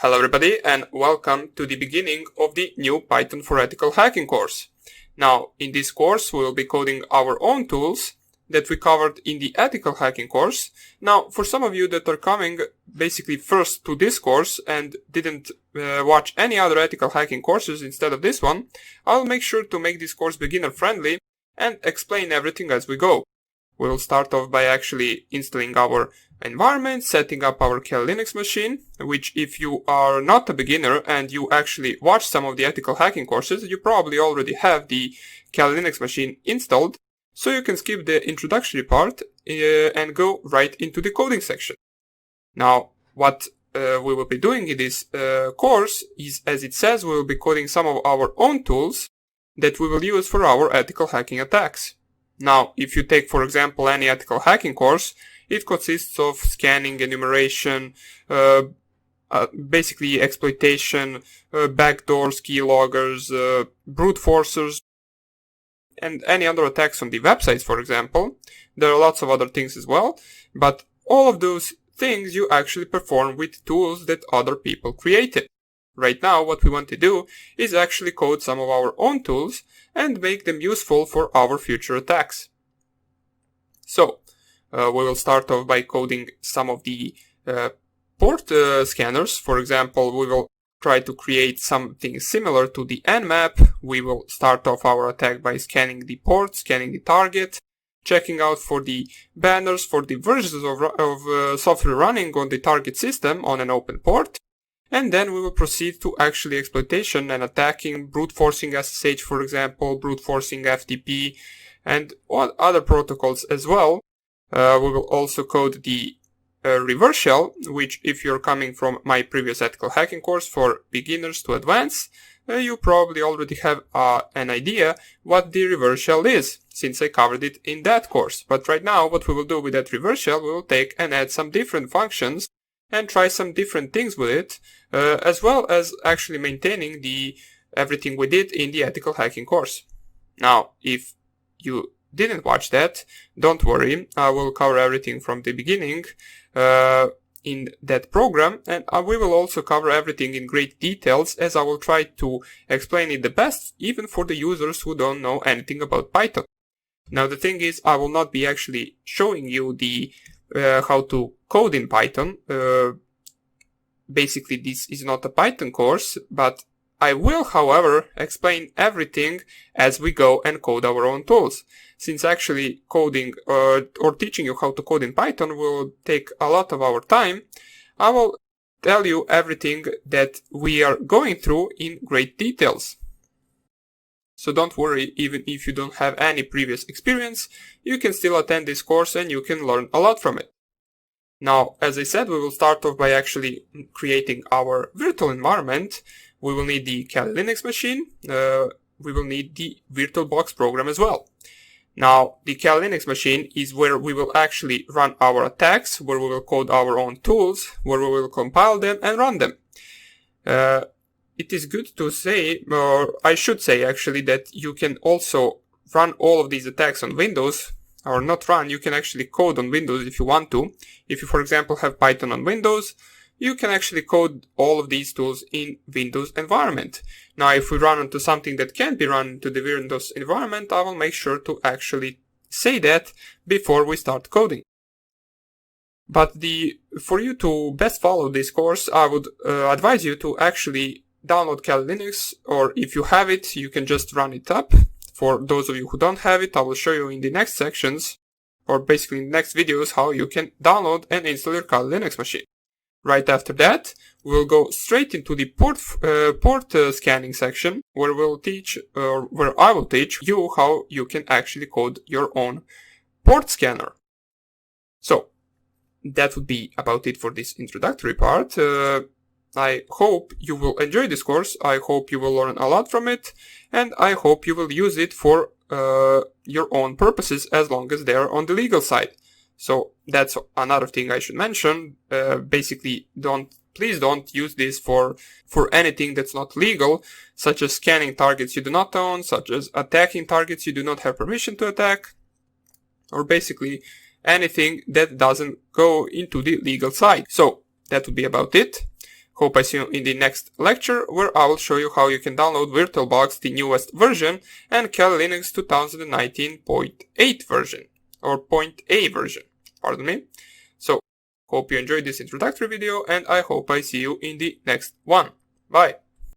Hello everybody and welcome to the beginning of the new Python for Ethical Hacking course. Now, in this course we will be coding our own tools that we covered in the Ethical Hacking course. Now, for some of you that are coming basically first to this course and didn't watch any other Ethical Hacking courses instead of this one, I'll make sure to make this course beginner friendly and explain everything as we go. We'll start off by actually installing our environment, setting up our Kali Linux machine, which if you are not a beginner and you actually watch some of the ethical hacking courses, you probably already have the Kali Linux machine installed, so you can skip the introductory part and go right into the coding section. Now, what we will be doing in this course is, as it says, we will be coding some of our own tools that we will use for our ethical hacking attacks. Now, if you take, for example, any ethical hacking course, it consists of scanning, enumeration, basically exploitation, backdoors, keyloggers, brute forcers, and any other attacks on the websites, for example. There are lots of other things as well, but all of those things you actually perform with tools that other people created. Right now, what we want to do is actually code some of our own tools and make them useful for our future attacks. So, we will start off by coding some of the port scanners. For example, we will try to create something similar to the Nmap. We will start off our attack by scanning the port, scanning the target, checking out for the banners for the versions of software running on the target system on an open port. And then we will proceed to actually exploitation and attacking, brute forcing SSH, for example, brute forcing FTP, and other protocols as well. We will also code the reverse shell, which if you're coming from my previous ethical hacking course for beginners to advanced, you probably already have an idea what the reverse shell is, since I covered it in that course. But right now, what we will do with that reverse shell, we will take and add some different functions and try some different things with it, as well as actually maintaining everything we did in the ethical hacking course. Now, if you didn't watch that, don't worry, I will cover everything from the beginning in that program, and we will also cover everything in great details, as I will try to explain it the best, even for the users who don't know anything about Python. Now, the thing is, I will not be actually showing you how to code in Python. Basically, this is not a Python course, but I will, however, explain everything as we go and code our own tools. Since actually coding or teaching you how to code in Python will take a lot of our time, I will tell you everything that we are going through in great details. So don't worry, even if you don't have any previous experience, you can still attend this course and you can learn a lot from it. Now, as I said, we will start off by actually creating our virtual environment. We will need the Kali Linux machine. We will need the VirtualBox program as well. Now, the Kali Linux machine is where we will actually run our attacks, where we will code our own tools, where we will compile them and run them. It is good to say, or I should say actually, that you can also run all of these attacks on Windows, or not run, you can actually code on Windows if you want to. If you, for example, have Python on Windows, you can actually code all of these tools in Windows environment. Now, if we run into something that can't be run into the Windows environment, I will make sure to actually say that before we start coding. But for you to best follow this course, I would advise you to actually download Kali Linux, or if you have it, you can just run it up. For those of you who don't have it, I will show you in the next sections, or basically in the next videos, how you can download and install your Kali Linux machine. Right after that, we'll go straight into the port scanning section, where where I will teach you how you can actually code your own port scanner. So, that would be about it for this introductory part. I hope you will enjoy this course, I hope you will learn a lot from it, and I hope you will use it for your own purposes as long as they are on the legal side. So that's another thing I should mention. Basically, please don't use this for anything that's not legal, such as scanning targets you do not own, such as attacking targets you do not have permission to attack, or basically anything that doesn't go into the legal side. So that would be about it. Hope I see you in the next lecture, where I will show you how you can download VirtualBox, the newest version, and Kali Linux 2019.8 version, or .a version, pardon me. So, hope you enjoyed this introductory video, and I hope I see you in the next one. Bye!